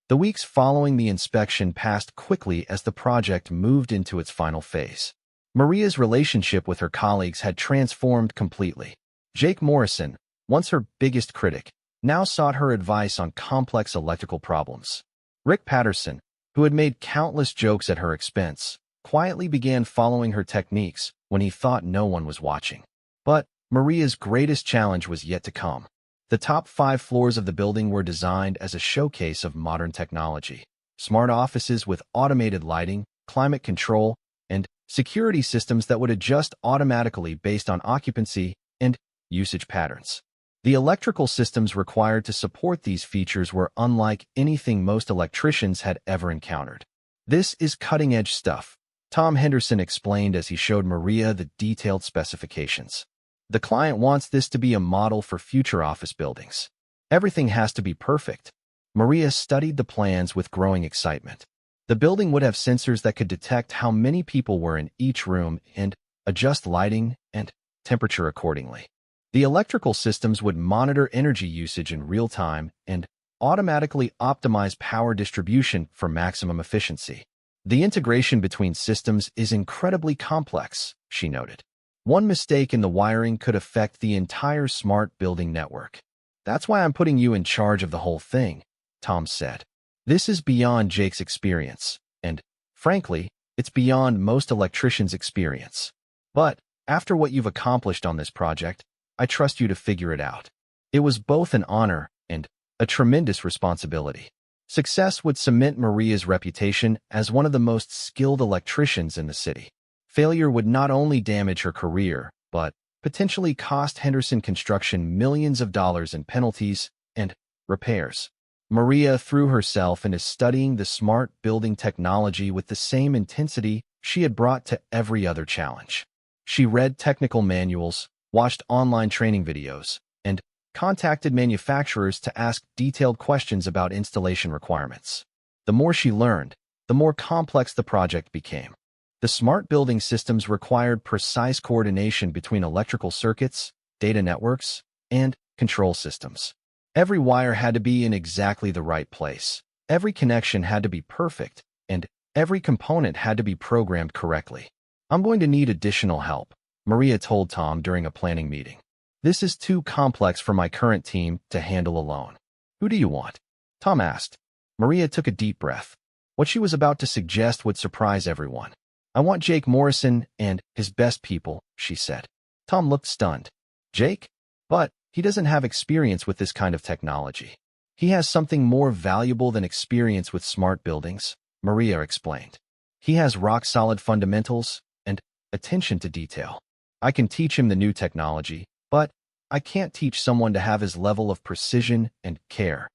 The weeks following the inspection passed quickly as the project moved into its final phase. Maria's relationship with her colleagues had transformed completely. Jake Morrison, once her biggest critic, now sought her advice on complex electrical problems. Rick Patterson, who had made countless jokes at her expense, quietly began following her techniques when he thought no one was watching. But Maria's greatest challenge was yet to come. The top 5 floors of the building were designed as a showcase of modern technology. Smart offices with automated lighting, climate control, and security systems that would adjust automatically based on occupancy and usage patterns. The electrical systems required to support these features were unlike anything most electricians had ever encountered. "This is cutting-edge stuff," Tom Henderson explained as he showed Maria the detailed specifications. "The client wants this to be a model for future office buildings. Everything has to be perfect." Maria studied the plans with growing excitement. The building would have sensors that could detect how many people were in each room and adjust lighting and temperature accordingly. The electrical systems would monitor energy usage in real time and automatically optimize power distribution for maximum efficiency. "The integration between systems is incredibly complex," she noted. "One mistake in the wiring could affect the entire smart building network. That's why I'm putting you in charge of the whole thing," Tom said. "This is beyond Jake's experience, and, frankly, it's beyond most electricians' experience. But after what you've accomplished on this project, I trust you to figure it out." It was both an honor and a tremendous responsibility. Success would cement Maria's reputation as one of the most skilled electricians in the city. Failure would not only damage her career, but potentially cost Henderson Construction millions of dollars in penalties and repairs. Maria threw herself into studying the smart building technology with the same intensity she had brought to every other challenge. She read technical manuals, watched online training videos, and contacted manufacturers to ask detailed questions about installation requirements. The more she learned, the more complex the project became. The smart building systems required precise coordination between electrical circuits, data networks, and control systems. Every wire had to be in exactly the right place. Every connection had to be perfect, and every component had to be programmed correctly. "I'm going to need additional help," Maria told Tom during a planning meeting. "This is too complex for my current team to handle alone." "Who do you want?" Tom asked. Maria took a deep breath. What she was about to suggest would surprise everyone. "I want Jake Morrison and his best people," she said. Tom looked stunned. "Jake? But he doesn't have experience with this kind of technology." "He has something more valuable than experience with smart buildings," Maria explained. "He has rock-solid fundamentals and attention to detail. I can teach him the new technology, but I can't teach someone to have his level of precision and care."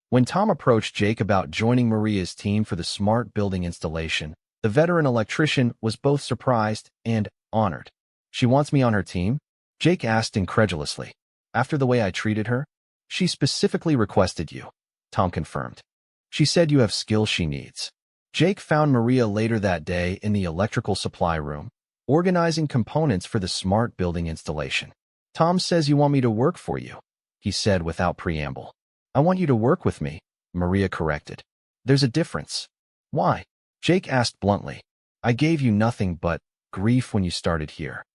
When Tom approached Jake about joining Maria's team for the smart building installation, the veteran electrician was both surprised and honored. "She wants me on her team?" Jake asked incredulously. "After the way I treated her?" "She specifically requested you," Tom confirmed. "She said you have skills she needs." Jake found Maria later that day in the electrical supply room, organizing components for the smart building installation. "Tom says you want me to work for you," he said without preamble. "I want you to work with me," Maria corrected. "There's a difference." "Why?" Jake asked bluntly. "I gave you nothing but grief when you started here."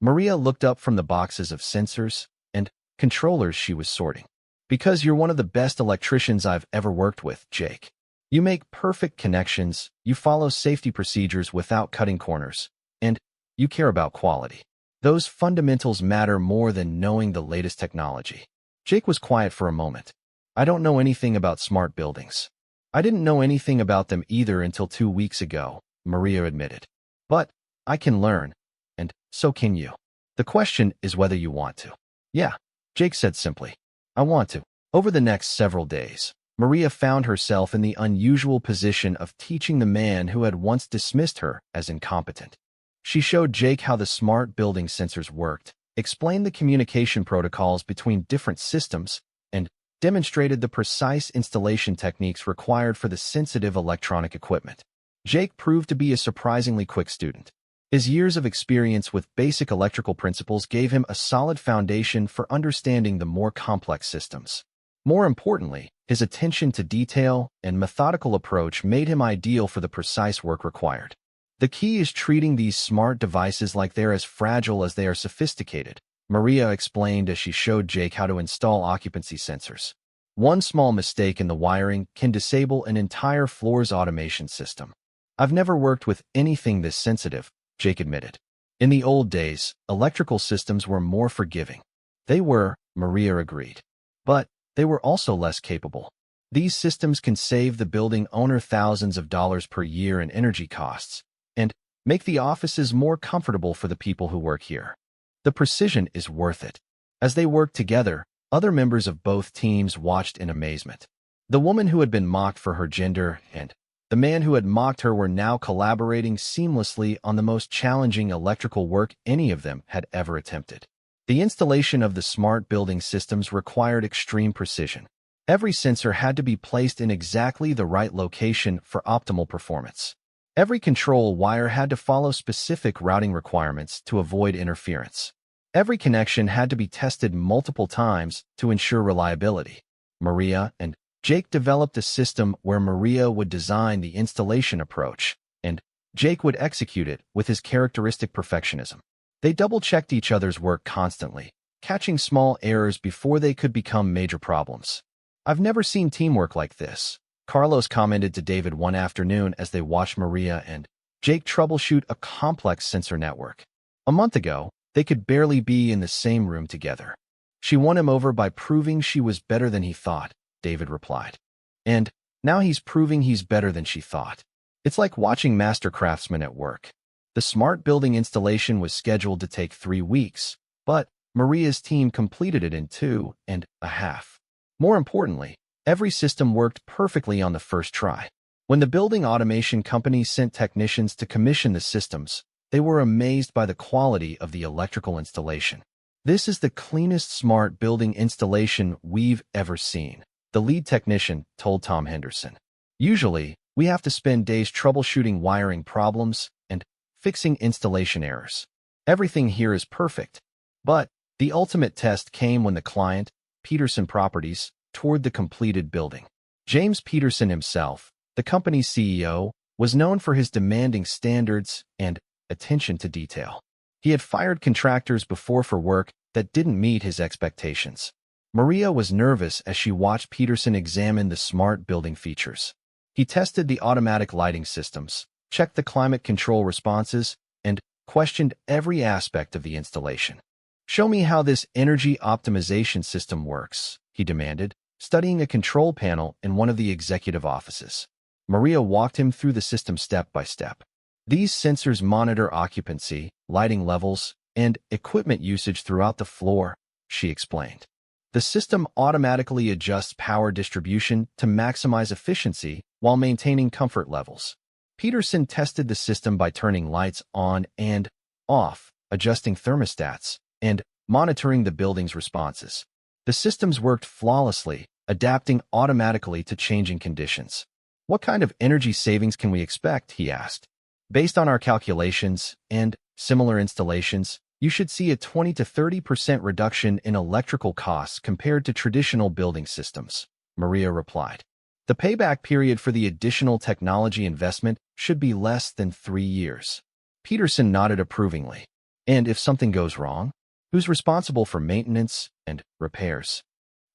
Maria looked up from the boxes of sensors and controllers she was sorting. "Because you're one of the best electricians I've ever worked with, Jake. You make perfect connections, you follow safety procedures without cutting corners, and you care about quality. Those fundamentals matter more than knowing the latest technology." Jake was quiet for a moment. "I don't know anything about smart buildings." "I didn't know anything about them either until 2 weeks ago," Maria admitted. "But I can learn, and so can you. The question is whether you want to." "Yeah," Jake said simply. "I want to." Over the next several days, Maria found herself in the unusual position of teaching the man who had once dismissed her as incompetent. She showed Jake how the smart building sensors worked, explained the communication protocols between different systems, and demonstrated the precise installation techniques required for the sensitive electronic equipment. Jake proved to be a surprisingly quick student. His years of experience with basic electrical principles gave him a solid foundation for understanding the more complex systems. More importantly, his attention to detail and methodical approach made him ideal for the precise work required. The key is treating these smart devices like they're as fragile as they are sophisticated, Maria explained as she showed Jake how to install occupancy sensors. One small mistake in the wiring can disable an entire floor's automation system. I've never worked with anything this sensitive, Jake admitted. In the old days, electrical systems were more forgiving. They were, Maria agreed. But they were also less capable. These systems can save the building owner thousands of dollars per year in energy costs and make the offices more comfortable for the people who work here. The precision is worth it. As they worked together, other members of both teams watched in amazement. The woman who had been mocked for her gender and the man who had mocked her were now collaborating seamlessly on the most challenging electrical work any of them had ever attempted. The installation of the smart building systems required extreme precision. Every sensor had to be placed in exactly the right location for optimal performance. Every control wire had to follow specific routing requirements to avoid interference. Every connection had to be tested multiple times to ensure reliability. Maria and Jake developed a system where Maria would design the installation approach, and Jake would execute it with his characteristic perfectionism. They double-checked each other's work constantly, catching small errors before they could become major problems. "I've never seen teamwork like this," Carlos commented to David one afternoon as they watched Maria and Jake troubleshoot a complex sensor network. A month ago, they could barely be in the same room together. "She won him over by proving she was better than he thought," David replied. "And now he's proving he's better than she thought. It's like watching master craftsmen at work." The smart building installation was scheduled to take 3 weeks, but Maria's team completed it in 2.5. More importantly, every system worked perfectly on the first try. When the building automation company sent technicians to commission the systems, they were amazed by the quality of the electrical installation. "This is the cleanest smart building installation we've ever seen," the lead technician told Tom Henderson. "Usually, we have to spend days troubleshooting wiring problems and fixing installation errors. Everything here is perfect." But the ultimate test came when the client, Peterson Properties, toured the completed building. James Peterson himself, the company's CEO, was known for his demanding standards and attention to detail. He had fired contractors before for work that didn't meet his expectations. Maria was nervous as she watched Peterson examine the smart building features. He tested the automatic lighting systems, checked the climate control responses, and questioned every aspect of the installation. "Show me how this energy optimization system works," he demanded, studying a control panel in one of the executive offices. Maria walked him through the system step by step. "These sensors monitor occupancy, lighting levels, and equipment usage throughout the floor," she explained. "The system automatically adjusts power distribution to maximize efficiency while maintaining comfort levels." Peterson tested the system by turning lights on and off, adjusting thermostats, and monitoring the building's responses. The systems worked flawlessly, adapting automatically to changing conditions. "What kind of energy savings can we expect?" he asked. "Based on our calculations and similar installations, you should see a 20 to 30% reduction in electrical costs compared to traditional building systems," Maria replied. "The payback period for the additional technology investment should be less than 3 years." Peterson nodded approvingly. "And if something goes wrong, who's responsible for maintenance and repairs?"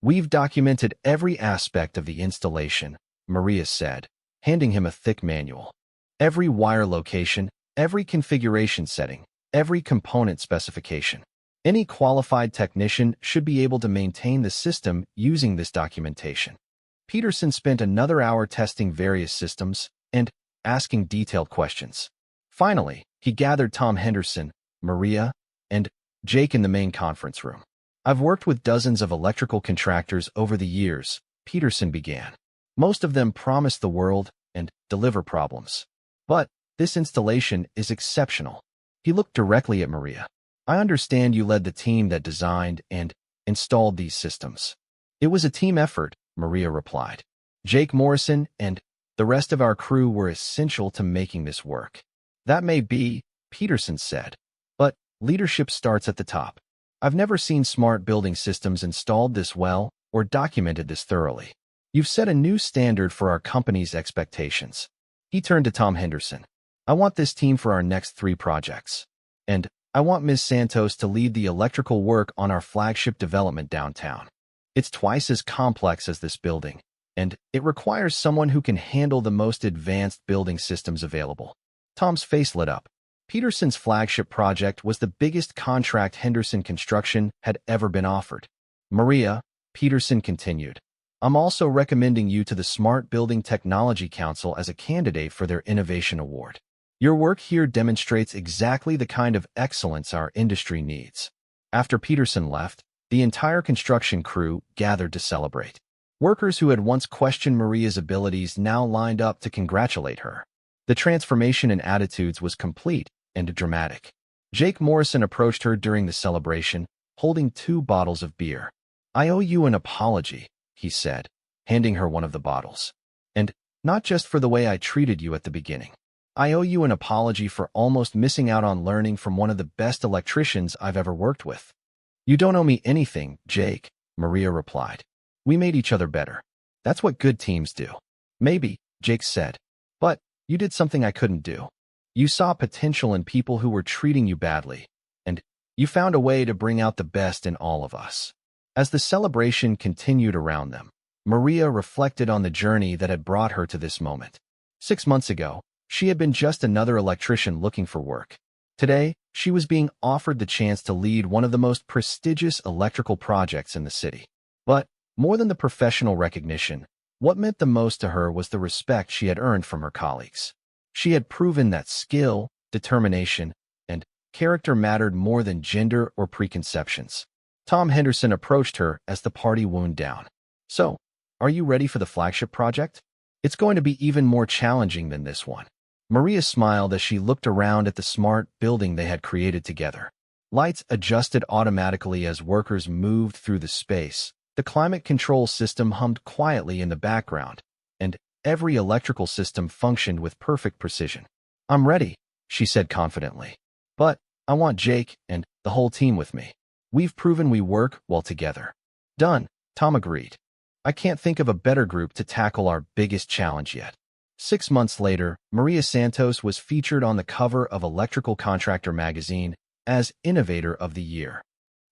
"We've documented every aspect of the installation," Maria said, handing him a thick manual. "Every wire location, every configuration setting, every component specification. Any qualified technician should be able to maintain the system using this documentation." Peterson spent another hour testing various systems and asking detailed questions. Finally, he gathered Tom Henderson, Maria, and Jake in the main conference room. "I've worked with dozens of electrical contractors over the years," Peterson began. "Most of them promise the world and deliver problems. But this installation is exceptional." He looked directly at Maria. "I understand you led the team that designed and installed these systems." "It was a team effort," Maria replied. "Jake Morrison and the rest of our crew were essential to making this work." "That may be," Peterson said, "but leadership starts at the top. I've never seen smart building systems installed this well or documented this thoroughly. You've set a new standard for our company's expectations. He turned to Tom Henderson. I want this team for our next 3 projects. And I want Ms. Santos to lead the electrical work on our flagship development downtown. It's twice as complex as this building, and it requires someone who can handle the most advanced building systems available. Tom's face lit up. Peterson's flagship project was the biggest contract Henderson Construction had ever been offered. Maria, Peterson continued, I'm also recommending you to the Smart Building Technology Council as a candidate for their Innovation Award. Your work here demonstrates exactly the kind of excellence our industry needs. After Peterson left, the entire construction crew gathered to celebrate. Workers who had once questioned Maria's abilities now lined up to congratulate her. The transformation in attitudes was complete and dramatic. Jake Morrison approached her during the celebration, holding 2 bottles of beer. I owe you an apology, he said, handing her one of the bottles. And not just for the way I treated you at the beginning. I owe you an apology for almost missing out on learning from one of the best electricians I've ever worked with. You don't owe me anything, Jake, Maria replied. We made each other better. That's what good teams do. Maybe, Jake said. But you did something I couldn't do. You saw potential in people who were treating you badly, and you found a way to bring out the best in all of us. As the celebration continued around them, Maria reflected on the journey that had brought her to this moment. 6 months ago, she had been just another electrician looking for work. Today, she was being offered the chance to lead one of the most prestigious electrical projects in the city. But more than the professional recognition, what meant the most to her was the respect she had earned from her colleagues. She had proven that skill, determination, and character mattered more than gender or preconceptions. Tom Henderson approached her as the party wound down. So, are you ready for the flagship project? It's going to be even more challenging than this one. Maria smiled as she looked around at the smart building they had created together. Lights adjusted automatically as workers moved through the space. The climate control system hummed quietly in the background, and every electrical system functioned with perfect precision. I'm ready, she said confidently. But I want Jake and the whole team with me. We've proven we work well together. Done, Tom agreed. I can't think of a better group to tackle our biggest challenge yet. 6 months later, Maria Santos was featured on the cover of Electrical Contractor magazine as Innovator of the Year.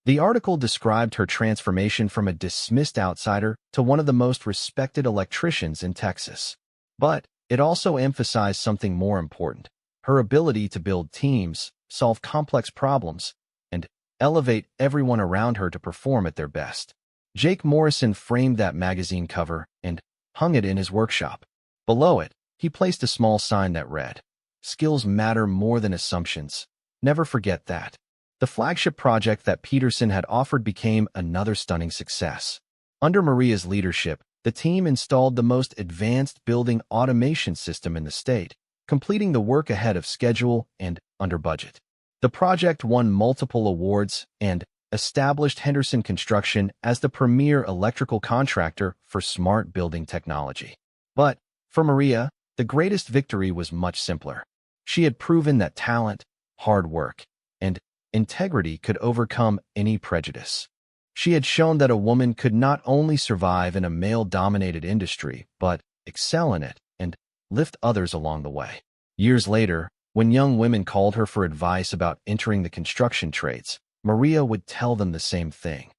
The article described her transformation from a dismissed outsider to one of the most respected electricians in Texas. But it also emphasized something more important: her ability to build teams, solve complex problems, and elevate everyone around her to perform at their best. Jake Morrison framed that magazine cover and hung it in his workshop. Below it, he placed a small sign that read, "Skills matter more than assumptions. Never forget that." The flagship project that Peterson had offered became another stunning success. Under Maria's leadership, the team installed the most advanced building automation system in the state, completing the work ahead of schedule and under budget. The project won multiple awards and established Henderson Construction as the premier electrical contractor for smart building technology. But for Maria, the greatest victory was much simpler. She had proven that talent, hard work, and integrity could overcome any prejudice. She had shown that a woman could not only survive in a male-dominated industry, but excel in it and lift others along the way. Years later, when young women called her for advice about entering the construction trades, Maria would tell them the same thing.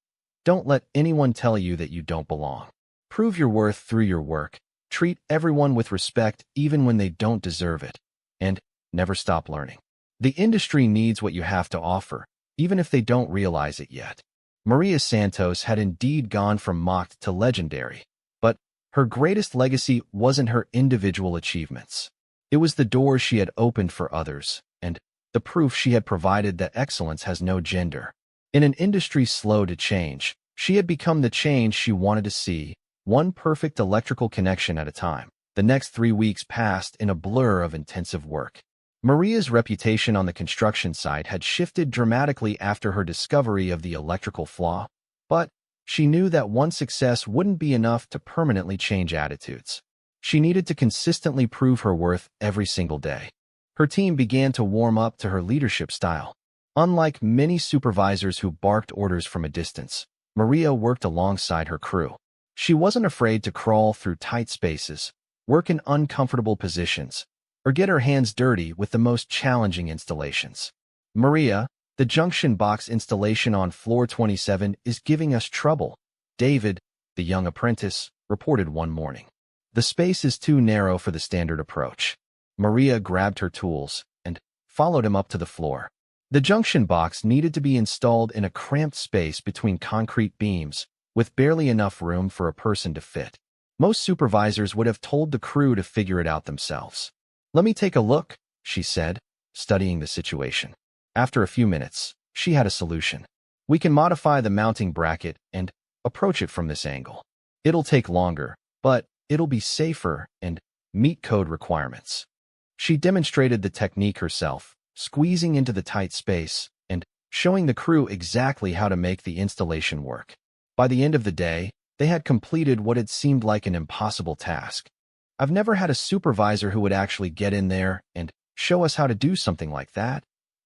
Don't let anyone tell you that you don't belong. Prove your worth through your work. Treat everyone with respect even when they don't deserve it. And never stop learning. The industry needs what you have to offer, even if they don't realize it yet. Maria Santos had indeed gone from mocked to legendary, but her greatest legacy wasn't her individual achievements. It was the doors she had opened for others, and the proof she had provided that excellence has no gender. In an industry slow to change, she had become the change she wanted to see, one perfect electrical connection at a time. The next 3 weeks passed in a blur of intensive work. Maria's reputation on the construction site had shifted dramatically after her discovery of the electrical flaw, but she knew that one success wouldn't be enough to permanently change attitudes. She needed to consistently prove her worth every single day. Her team began to warm up to her leadership style. Unlike many supervisors who barked orders from a distance, Maria worked alongside her crew. She wasn't afraid to crawl through tight spaces, work in uncomfortable positions, or get her hands dirty with the most challenging installations. Maria, the junction box installation on floor 27 is giving us trouble, David, the young apprentice, reported one morning. The space is too narrow for the standard approach. Maria grabbed her tools and followed him up to the floor. The junction box needed to be installed in a cramped space between concrete beams, with barely enough room for a person to fit. Most supervisors would have told the crew to figure it out themselves. "Let me take a look," she said, studying the situation. After a few minutes, she had a solution. "We can modify the mounting bracket and approach it from this angle. It'll take longer, but it'll be safer and meet code requirements." She demonstrated the technique herself, squeezing into the tight space and showing the crew exactly how to make the installation work. By the end of the day, they had completed what had seemed like an impossible task. "I've never had a supervisor who would actually get in there and show us how to do something like that,"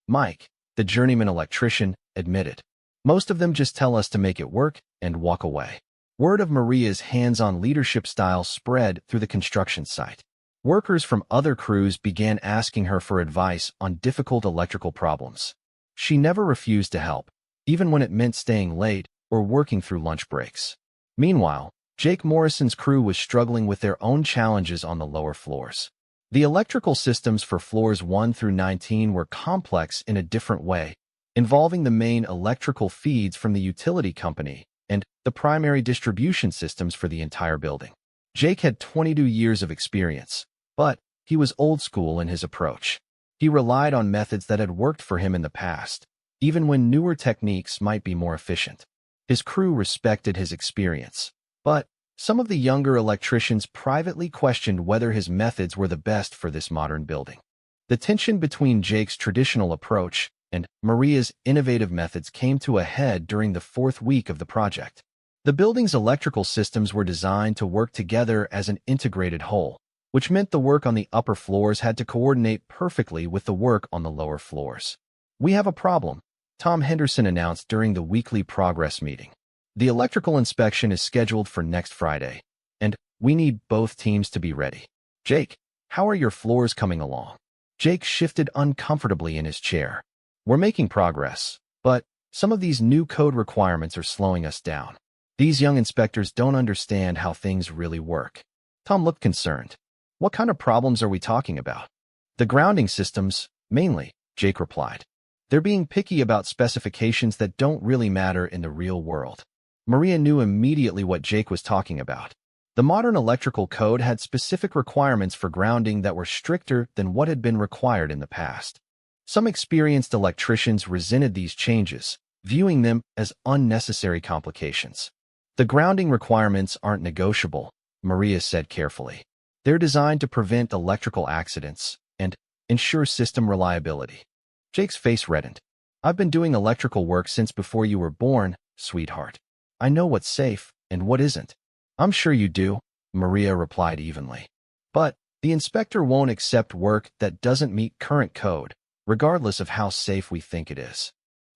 Mike, the journeyman electrician, admitted. "Most of them just tell us to make it work and walk away." Word of Maria's hands-on leadership style spread through the construction site. Workers from other crews began asking her for advice on difficult electrical problems. She never refused to help, even when it meant staying late or working through lunch breaks. Meanwhile, Jake Morrison's crew was struggling with their own challenges on the lower floors. The electrical systems for floors 1 through 19 were complex in a different way, involving the main electrical feeds from the utility company and the primary distribution systems for the entire building. Jake had 22 years of experience, but he was old school in his approach. He relied on methods that had worked for him in the past, even when newer techniques might be more efficient. His crew respected his experience, but some of the younger electricians privately questioned whether his methods were the best for this modern building. The tension between Jake's traditional approach and Maria's innovative methods came to a head during the 4th week of the project. The building's electrical systems were designed to work together as an integrated whole, which meant the work on the upper floors had to coordinate perfectly with the work on the lower floors. "We have a problem," Tom Henderson announced during the weekly progress meeting. "The electrical inspection is scheduled for next Friday, and we need both teams to be ready." "Jake, how are your floors coming along?" Jake shifted uncomfortably in his chair. "We're making progress, but some of these new code requirements are slowing us down. These young inspectors don't understand how things really work." Tom looked concerned. "What kind of problems are we talking about?" "The grounding systems, mainly," Jake replied. "They're being picky about specifications that don't really matter in the real world." Maria knew immediately what Jake was talking about. The modern electrical code had specific requirements for grounding that were stricter than what had been required in the past. Some experienced electricians resented these changes, viewing them as unnecessary complications. "The grounding requirements aren't negotiable," Maria said carefully. "They're designed to prevent electrical accidents and ensure system reliability." Jake's face reddened. "I've been doing electrical work since before you were born, sweetheart. I know what's safe and what isn't." "I'm sure you do," Maria replied evenly. "But the inspector won't accept work that doesn't meet current code, regardless of how safe we think it is."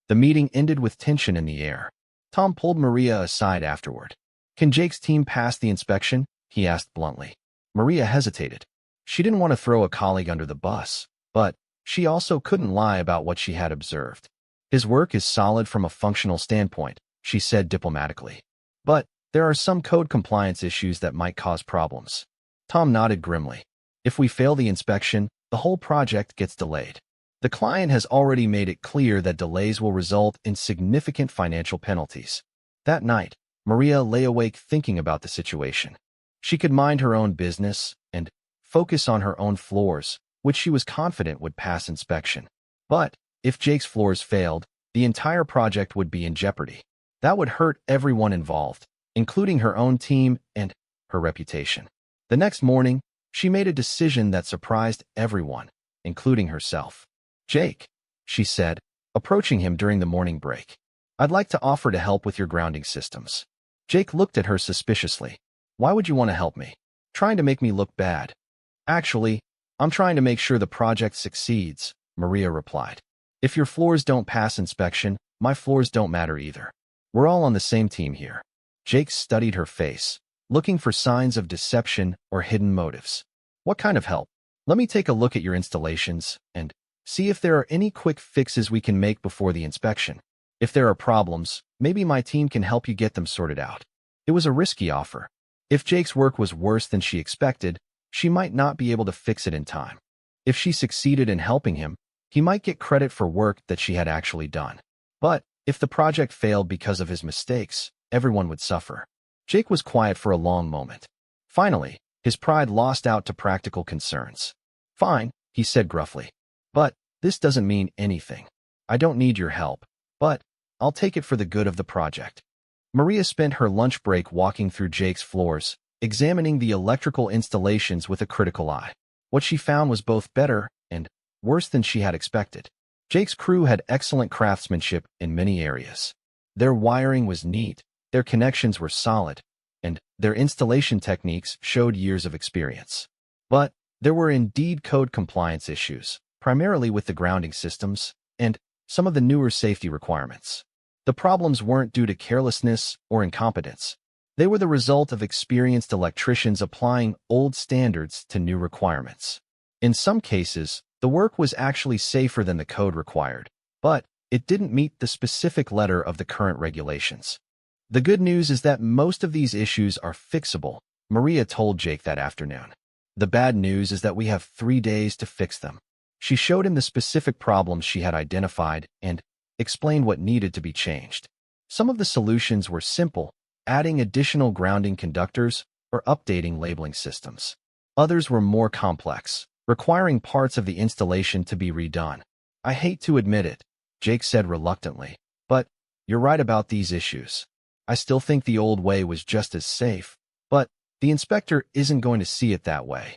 The meeting ended with tension in the air. Tom pulled Maria aside afterward. "Can Jake's team pass the inspection?" he asked bluntly. Maria hesitated. She didn't want to throw a colleague under the bus, but she also couldn't lie about what she had observed. "His work is solid from a functional standpoint," she said diplomatically. "But there are some code compliance issues that might cause problems." Tom nodded grimly. "If we fail the inspection, the whole project gets delayed. The client has already made it clear that delays will result in significant financial penalties." That night, Maria lay awake thinking about the situation. She could mind her own business and focus on her own floors, which she was confident would pass inspection. But if Jake's floors failed, the entire project would be in jeopardy. That would hurt everyone involved, including her own team and her reputation. The next morning, she made a decision that surprised everyone, including herself. "Jake," she said, approaching him during the morning break, "I'd like to offer to help with your grounding systems." Jake looked at her suspiciously. "Why would you want to help me?" "Trying to make me look bad." "Actually, I'm trying to make sure the project succeeds," Maria replied. "If your floors don't pass inspection, my floors don't matter either." We're all on the same team here. Jake studied her face, looking for signs of deception or hidden motives. What kind of help? Let me take a look at your installations and see if there are any quick fixes we can make before the inspection. If there are problems, maybe my team can help you get them sorted out. It was a risky offer. If Jake's work was worse than she expected, she might not be able to fix it in time. If she succeeded in helping him, he might get credit for work that she had actually done. But if the project failed because of his mistakes, everyone would suffer. Jake was quiet for a long moment. Finally, his pride lost out to practical concerns. Fine, he said gruffly. But this doesn't mean anything. I don't need your help, but I'll take it for the good of the project. Maria spent her lunch break walking through Jake's floors, examining the electrical installations with a critical eye. What she found was both better and worse than she had expected. Jake's crew had excellent craftsmanship in many areas. Their wiring was neat, their connections were solid, and their installation techniques showed years of experience. But there were indeed code compliance issues, primarily with the grounding systems and some of the newer safety requirements. The problems weren't due to carelessness or incompetence. They were the result of experienced electricians applying old standards to new requirements. In some cases, the work was actually safer than the code required, but it didn't meet the specific letter of the current regulations. The good news is that most of these issues are fixable, Maria told Jake that afternoon. The bad news is that we have 3 days to fix them. She showed him the specific problems she had identified and explained what needed to be changed. Some of the solutions were simple, adding additional grounding conductors or updating labeling systems. Others were more complex, requiring parts of the installation to be redone. I hate to admit it, Jake said reluctantly, but you're right about these issues. I still think the old way was just as safe, but the inspector isn't going to see it that way.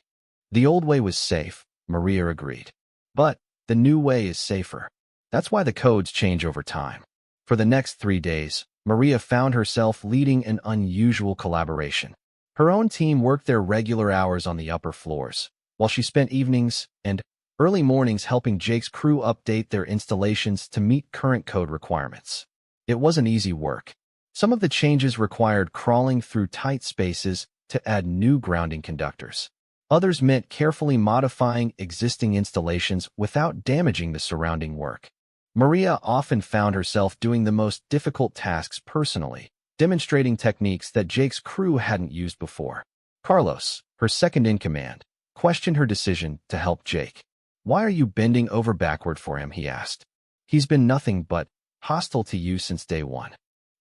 The old way was safe, Maria agreed. But the new way is safer. That's why the codes change over time. For the next 3 days, Maria found herself leading an unusual collaboration. Her own team worked their regular hours on the upper floors, while she spent evenings and early mornings helping Jake's crew update their installations to meet current code requirements. It wasn't easy work. Some of the changes required crawling through tight spaces to add new grounding conductors. Others meant carefully modifying existing installations without damaging the surrounding work. Maria often found herself doing the most difficult tasks personally, demonstrating techniques that Jake's crew hadn't used before. Carlos, her second-in-command, questioned her decision to help Jake. "Why are you bending over backward for him?" he asked. "He's been nothing but hostile to you since day one."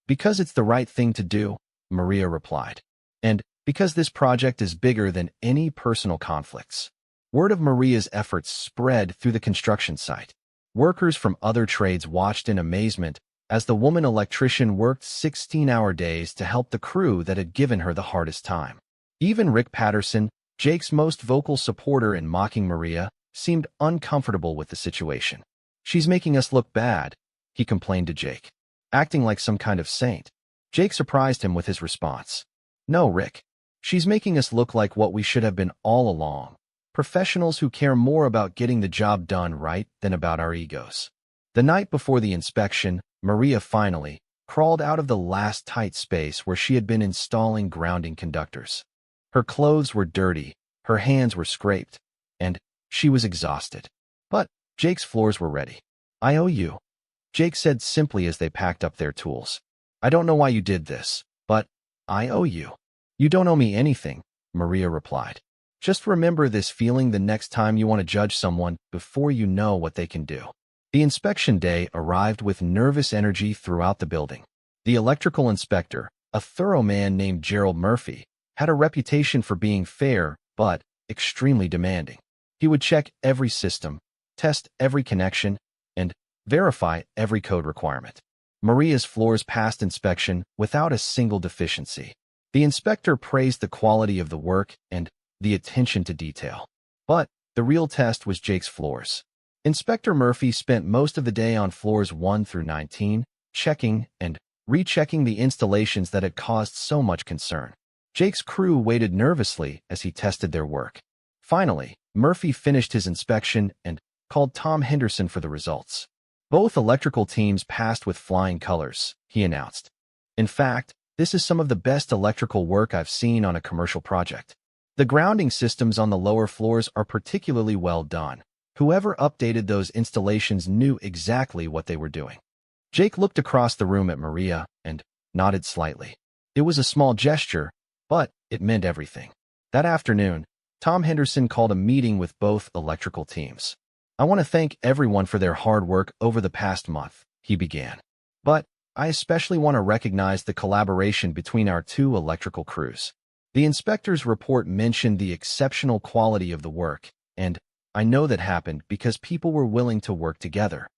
"Because it's the right thing to do," Maria replied. "And because this project is bigger than any personal conflicts." Word of Maria's efforts spread through the construction site. Workers from other trades watched in amazement as the woman electrician worked 16-hour days to help the crew that had given her the hardest time. Even Rick Patterson, Jake's most vocal supporter in mocking Maria, seemed uncomfortable with the situation. "She's making us look bad," he complained to Jake, acting like some kind of saint. Jake surprised him with his response. "No, Rick. She's making us look like what we should have been all along. Professionals who care more about getting the job done right than about our egos." The night before the inspection, Maria finally crawled out of the last tight space where she had been installing grounding conductors. Her clothes were dirty, her hands were scraped, and she was exhausted. But Jake's floors were ready. "I owe you," Jake said simply as they packed up their tools. "I don't know why you did this, but I owe you." "You don't owe me anything," Maria replied. "Just remember this feeling the next time you want to judge someone before you know what they can do." The inspection day arrived with nervous energy throughout the building. The electrical inspector, a thorough man named Gerald Murphy, had a reputation for being fair but extremely demanding. He would check every system, test every connection, and verify every code requirement. Maria's floors passed inspection without a single deficiency. The inspector praised the quality of the work and the attention to detail. But the real test was Jake's floors. Inspector Murphy spent most of the day on floors 1 through 19, checking and rechecking the installations that had caused so much concern. Jake's crew waited nervously as he tested their work. Finally, Murphy finished his inspection and called Tom Henderson for the results. "Both electrical teams passed with flying colors," he announced. In fact, this is some of the best electrical work I've seen on a commercial project. The grounding systems on the lower floors are particularly well done. Whoever updated those installations knew exactly what they were doing. Jake looked across the room at Maria and nodded slightly. It was a small gesture, but it meant everything. That afternoon, Tom Henderson called a meeting with both electrical teams. "I want to thank everyone for their hard work over the past month," he began. "But I especially want to recognize the collaboration between our two electrical crews. The inspector's report mentioned the exceptional quality of the work, and I know that happened because people were willing to work together."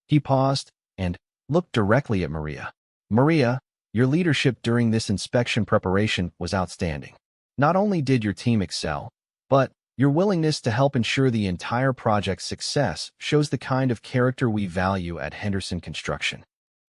He paused and looked directly at Maria. "Maria, your leadership during this inspection preparation was outstanding. Not only did your team excel, but your willingness to help ensure the entire project's success shows the kind of character we value at Henderson Construction."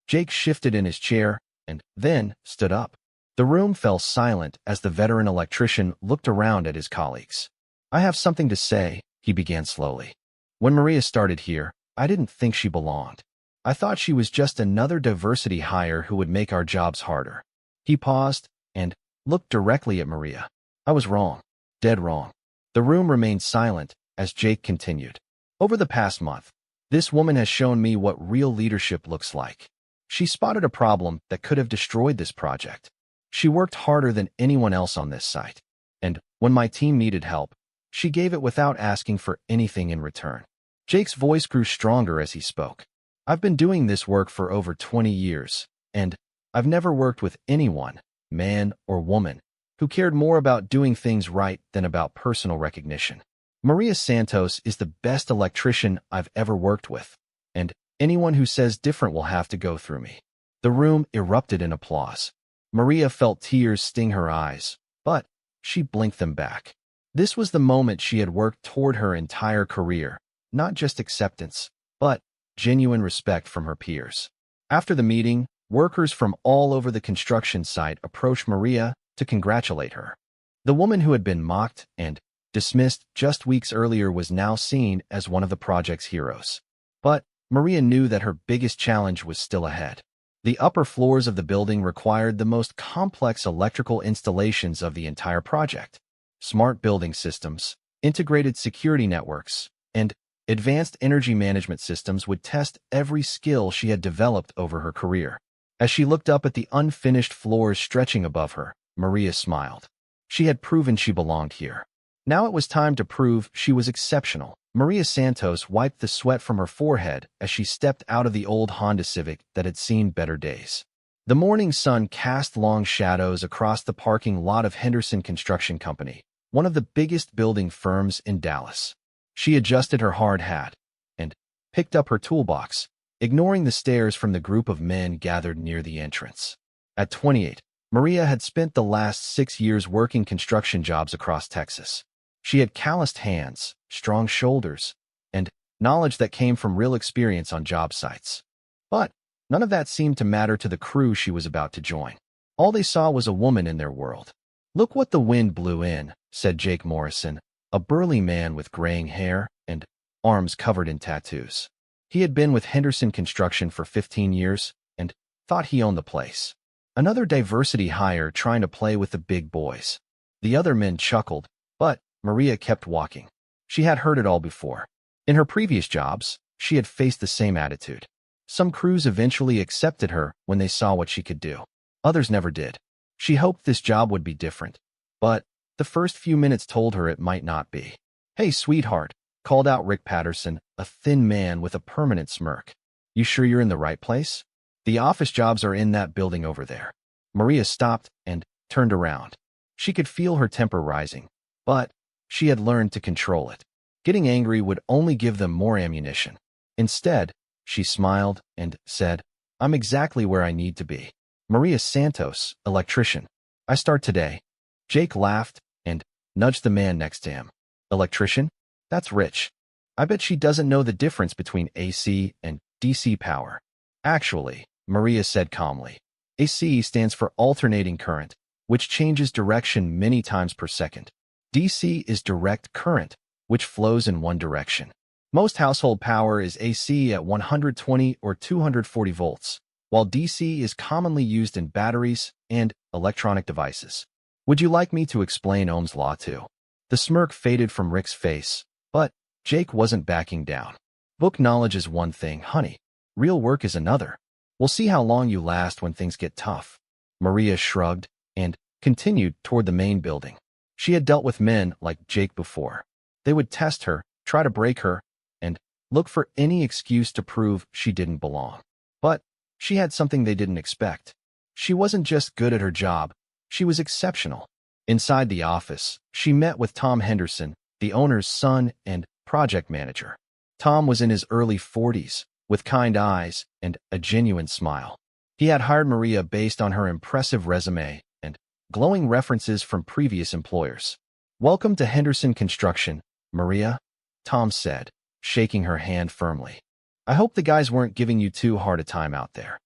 Jake shifted in his chair and then stood up. The room fell silent as the veteran electrician looked around at his colleagues. "I have something to say," he began slowly. "When Maria started here, I didn't think she belonged. I thought she was just another diversity hire who would make our jobs harder." He paused and looked directly at Maria. "I was wrong. Dead wrong." The room remained silent as Jake continued. "Over the past month, this woman has shown me what real leadership looks like. She spotted a problem that could have destroyed this project. She worked harder than anyone else on this site. And when my team needed help, she gave it without asking for anything in return." Jake's voice grew stronger as he spoke. "I've been doing this work for over 20 years, and I've never worked with anyone, man or woman, who cared more about doing things right than about personal recognition. Maria Santos is the best electrician I've ever worked with, and anyone who says different will have to go through me." The room erupted in applause. Maria felt tears sting her eyes, but she blinked them back. This was the moment she had worked toward her entire career, not just acceptance, but genuine respect from her peers. After the meeting, workers from all over the construction site approached Maria to congratulate her. The woman who had been mocked and dismissed just weeks earlier was now seen as one of the project's heroes. But Maria knew that her biggest challenge was still ahead. The upper floors of the building required the most complex electrical installations of the entire project. Smart building systems, integrated security networks, and advanced energy management systems would test every skill she had developed over her career. As she looked up at the unfinished floors stretching above her, Maria smiled. She had proven she belonged here. Now it was time to prove she was exceptional. Maria Santos wiped the sweat from her forehead as she stepped out of the old Honda Civic that had seen better days. The morning sun cast long shadows across the parking lot of Henderson Construction Company, one of the biggest building firms in Dallas. She adjusted her hard hat and picked up her toolbox, ignoring the stares from the group of men gathered near the entrance. At 28, Maria had spent the last 6 years working construction jobs across Texas. She had calloused hands, strong shoulders, and knowledge that came from real experience on job sites. But none of that seemed to matter to the crew she was about to join. All they saw was a woman in their world. "Look what the wind blew in," said Jake Morrison, a burly man with graying hair and arms covered in tattoos. He had been with Henderson Construction for 15 years and thought he owned the place. Another diversity hire trying to play with the big boys. The other men chuckled, but Maria kept walking. She had heard it all before. In her previous jobs, she had faced the same attitude. Some crews eventually accepted her when they saw what she could do. Others never did. She hoped this job would be different, but the first few minutes told her it might not be. "Hey, sweetheart," called out Rick Patterson, a thin man with a permanent smirk. "You sure you're in the right place? The office jobs are in that building over there." Maria stopped and turned around. She could feel her temper rising, but she had learned to control it. Getting angry would only give them more ammunition. Instead, she smiled and said, "I'm exactly where I need to be. Maria Santos, electrician. I start today." Jake laughed and nudged the man next to him. "Electrician? That's rich. I bet she doesn't know the difference between AC and DC power." "Actually," Maria said calmly, "AC stands for alternating current, which changes direction many times per second. DC is direct current, which flows in one direction. Most household power is AC at 120 or 240 volts. while DC is commonly used in batteries and electronic devices. Would you like me to explain Ohm's law too? The smirk faded from Rick's face, but Jake wasn't backing down. Book knowledge is one thing, honey. Real work is another. We'll see how long you last when things get tough. Maria shrugged and continued toward the main building. She had dealt with men like Jake before. They would test her, try to break her, and look for any excuse to prove she didn't belong. But she had something they didn't expect. She wasn't just good at her job, she was exceptional. Inside the office, she met with Tom Henderson, the owner's son and project manager. Tom was in his early 40s, with kind eyes and a genuine smile. He had hired Maria based on her impressive resume and glowing references from previous employers. "Welcome to Henderson Construction, Maria," Tom said, shaking her hand firmly. "I hope the guys weren't giving you too hard a time out there."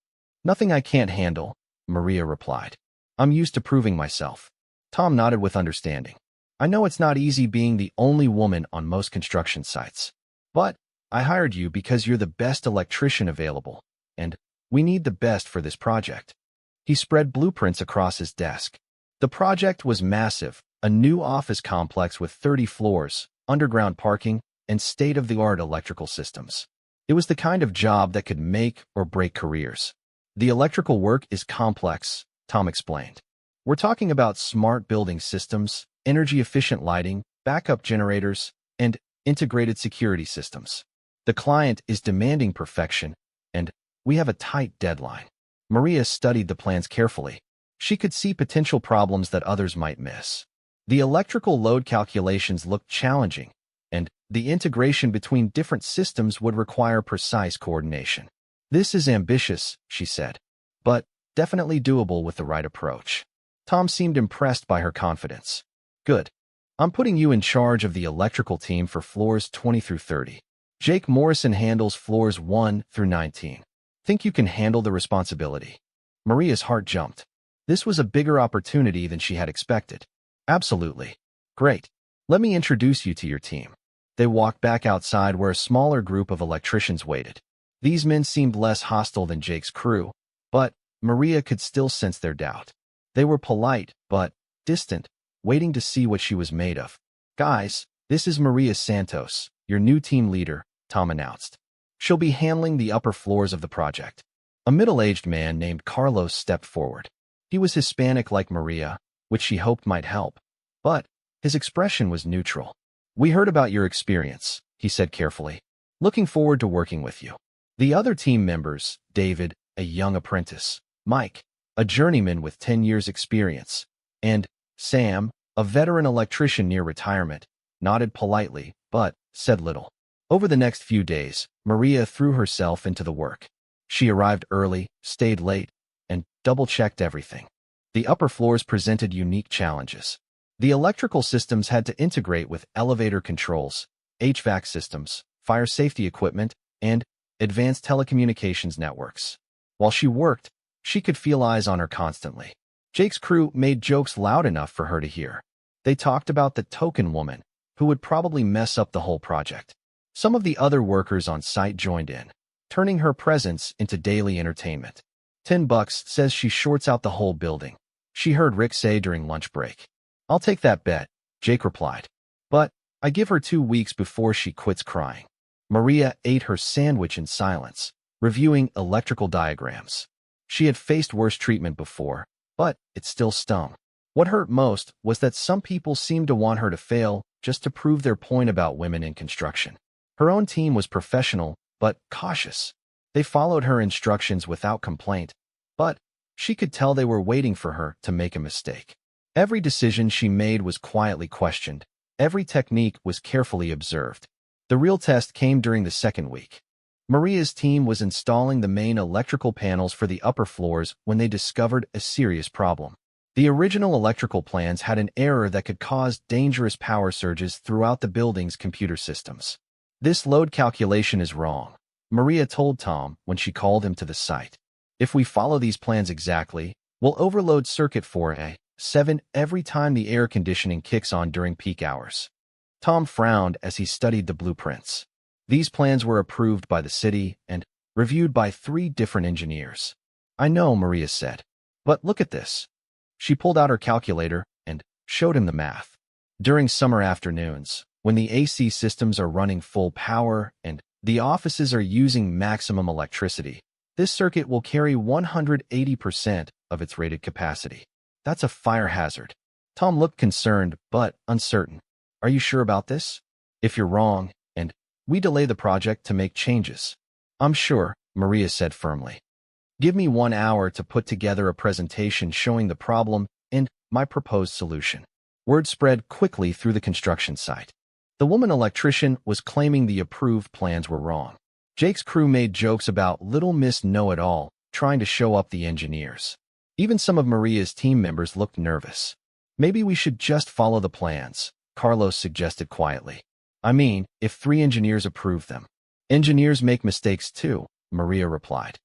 "Nothing I can't handle," Maria replied. "I'm used to proving myself." Tom nodded with understanding. "I know it's not easy being the only woman on most construction sites, but I hired you because you're the best electrician available, and we need the best for this project." He spread blueprints across his desk. The project was massive, a new office complex with 30 floors, underground parking, and state-of-the-art electrical systems. It was the kind of job that could make or break careers. "The electrical work is complex," Tom explained. "We're talking about smart building systems, energy-efficient lighting, backup generators, and integrated security systems. The client is demanding perfection, and we have a tight deadline." Maria studied the plans carefully. She could see potential problems that others might miss. The electrical load calculations looked challenging, and the integration between different systems would require precise coordination. "This is ambitious," she said, "but definitely doable with the right approach." Tom seemed impressed by her confidence. "Good. I'm putting you in charge of the electrical team for floors 20 through 30. Jake Morrison handles floors 1 through 19. Think you can handle the responsibility?" Maria's heart jumped. This was a bigger opportunity than she had expected. "Absolutely. Great. Let me introduce you to your team." They walked back outside where a smaller group of electricians waited. These men seemed less hostile than Jake's crew, but Maria could still sense their doubt. They were polite, but distant, waiting to see what she was made of. "Guys, this is Maria Santos, your new team leader," Tom announced. "She'll be handling the upper floors of the project." A middle-aged man named Carlos stepped forward. He was Hispanic like Maria, which she hoped might help, but his expression was neutral. "We heard about your experience," he said carefully. "Looking forward to working with you." The other team members, David, a young apprentice, Mike, a journeyman with 10 years' experience, and Sam, a veteran electrician near retirement, nodded politely, but said little. Over the next few days, Maria threw herself into the work. She arrived early, stayed late, and double-checked everything. The upper floors presented unique challenges. The electrical systems had to integrate with elevator controls, HVAC systems, fire safety equipment, and advanced telecommunications networks. While she worked, she could feel eyes on her constantly. Jake's crew made jokes loud enough for her to hear. They talked about the token woman, who would probably mess up the whole project. Some of the other workers on site joined in, turning her presence into daily entertainment. $10 says she shorts out the whole building, she heard Rick say during lunch break. "I'll take that bet," Jake replied. "But I give her 2 weeks before she quits crying." Maria ate her sandwich in silence, reviewing electrical diagrams. She had faced worse treatment before, but it still stung. What hurt most was that some people seemed to want her to fail just to prove their point about women in construction. Her own team was professional, but cautious. They followed her instructions without complaint, but she could tell they were waiting for her to make a mistake. Every decision she made was quietly questioned. Every technique was carefully observed. The real test came during the second week. Maria's team was installing the main electrical panels for the upper floors when they discovered a serious problem. The original electrical plans had an error that could cause dangerous power surges throughout the building's computer systems. "This load calculation is wrong," Maria told Tom when she called him to the site. "If we follow these plans exactly, we'll overload circuit 4A7 every time the air conditioning kicks on during peak hours." Tom frowned as he studied the blueprints. These plans were approved by the city and reviewed by 3 different engineers. I know, Maria said. But look at this. She pulled out her calculator and showed him the math. During summer afternoons, when the AC systems are running full power and the offices are using maximum electricity, this circuit will carry 180% of its rated capacity. That's a fire hazard. Tom looked concerned, but uncertain. Are you sure about this? If you're wrong, and we delay the project to make changes. I'm sure, Maria said firmly. Give me 1 hour to put together a presentation showing the problem and my proposed solution. Word spread quickly through the construction site. The woman electrician was claiming the approved plans were wrong. Jake's crew made jokes about Little Miss Know-It-All, trying to show up the engineers. Even some of Maria's team members looked nervous. Maybe we should just follow the plans, Carlos suggested quietly. I mean, if 3 engineers approve them. Engineers make mistakes too, Maria replied.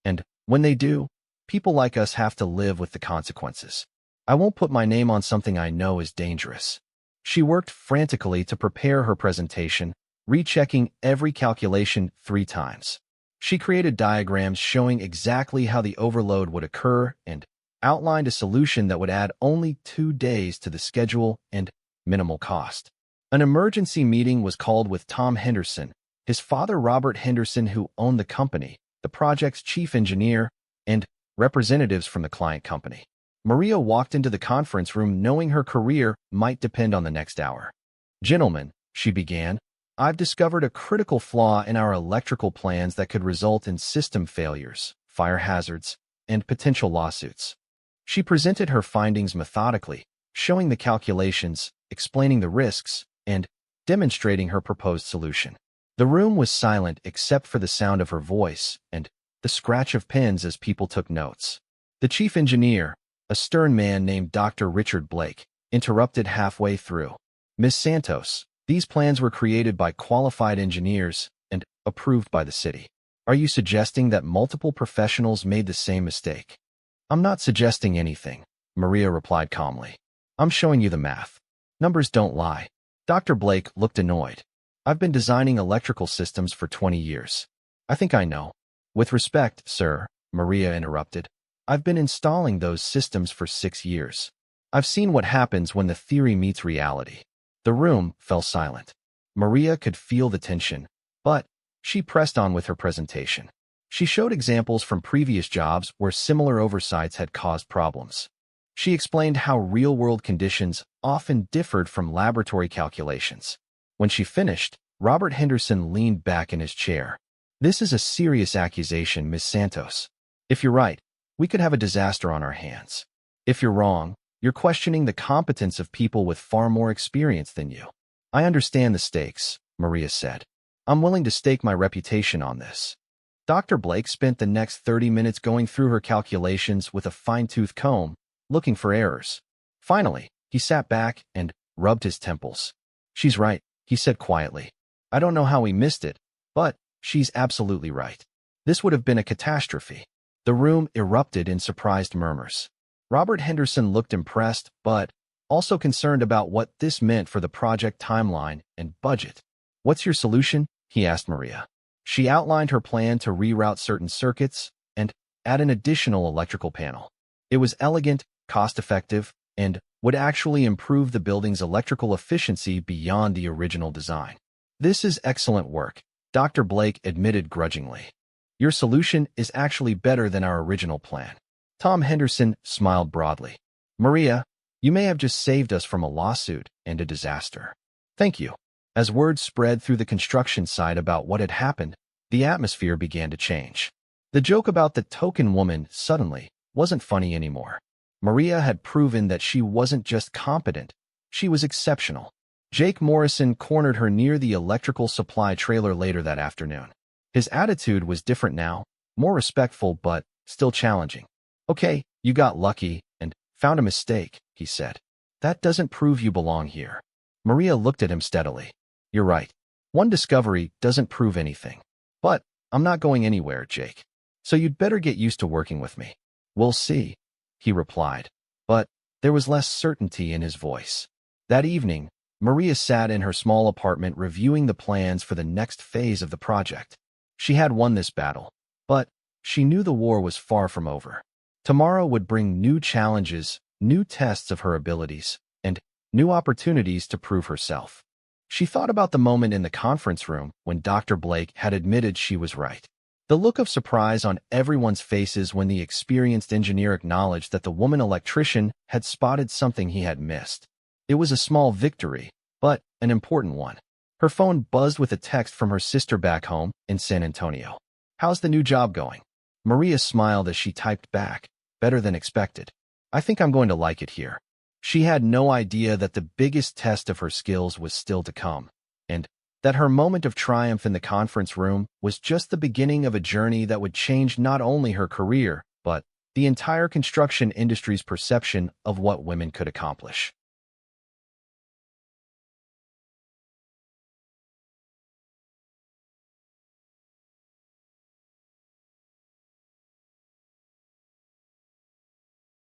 And when they do, people like us have to live with the consequences. I won't put my name on something I know is dangerous. She worked frantically to prepare her presentation, rechecking every calculation 3 times. She created diagrams showing exactly how the overload would occur and outlined a solution that would add only 2 days to the schedule and minimal cost. An emergency meeting was called with Tom Henderson, his father Robert Henderson, who owned the company, the project's chief engineer, and representatives from the client company. Maria walked into the conference room knowing her career might depend on the next hour. Gentlemen, she began, I've discovered a critical flaw in our electrical plans that could result in system failures, fire hazards, and potential lawsuits. She presented her findings methodically, showing the calculations, explaining the risks, and demonstrating her proposed solution. The room was silent except for the sound of her voice and the scratch of pens as people took notes. The chief engineer, a stern man named Dr. Richard Blake, interrupted halfway through. Ms. Santos, these plans were created by qualified engineers and approved by the city. Are you suggesting that multiple professionals made the same mistake? I'm not suggesting anything, Maria replied calmly. I'm showing you the math. Numbers don't lie. Dr. Blake looked annoyed. I've been designing electrical systems for 20 years. I think I know. With respect, sir, Maria interrupted. I've been installing those systems for 6 years. I've seen what happens when the theory meets reality. The room fell silent. Maria could feel the tension, but she pressed on with her presentation. She showed examples from previous jobs where similar oversights had caused problems. She explained how real-world conditions often differed from laboratory calculations. When she finished, Robert Henderson leaned back in his chair. This is a serious accusation, Ms. Santos. If you're right, we could have a disaster on our hands. If you're wrong, you're questioning the competence of people with far more experience than you. I understand the stakes, Maria said. I'm willing to stake my reputation on this. Dr. Blake spent the next 30 minutes going through her calculations with a fine-tooth comb, looking for errors. Finally, he sat back and rubbed his temples. She's right, he said quietly. I don't know how he missed it, but she's absolutely right. This would have been a catastrophe. The room erupted in surprised murmurs. Robert Henderson looked impressed, but also concerned about what this meant for the project timeline and budget. What's your solution? He asked Maria. She outlined her plan to reroute certain circuits and add an additional electrical panel. It was elegant, cost-effective, and would actually improve the building's electrical efficiency beyond the original design. This is excellent work, Dr. Blake admitted grudgingly. Your solution is actually better than our original plan. Tom Henderson smiled broadly. Maria, you may have just saved us from a lawsuit and a disaster. Thank you. As word spread through the construction site about what had happened, the atmosphere began to change. The joke about the token woman suddenly wasn't funny anymore. Maria had proven that she wasn't just competent, she was exceptional. Jake Morrison cornered her near the electrical supply trailer later that afternoon. His attitude was different now, more respectful but still challenging. Okay, you got lucky and found a mistake, he said. That doesn't prove you belong here. Maria looked at him steadily. You're right. One discovery doesn't prove anything. But I'm not going anywhere, Jake. So you'd better get used to working with me. We'll see, he replied. But there was less certainty in his voice. That evening, Maria sat in her small apartment reviewing the plans for the next phase of the project. She had won this battle, but She knew the war was far from over. Tomorrow would bring new challenges, new tests of her abilities, and new opportunities to prove herself. She thought about the moment in the conference room when Dr. Blake had admitted she was right. The look of surprise on everyone's faces when the experienced engineer acknowledged that the woman electrician had spotted something he had missed. It was a small victory, but an important one. Her phone buzzed with a text from her sister back home in San Antonio. "How's the new job going?" Maria smiled as she typed back, "Better than expected. I think I'm going to like it here." She had no idea that the biggest test of her skills was still to come, and that her moment of triumph in the conference room was just the beginning of a journey that would change not only her career, but the entire construction industry's perception of what women could accomplish.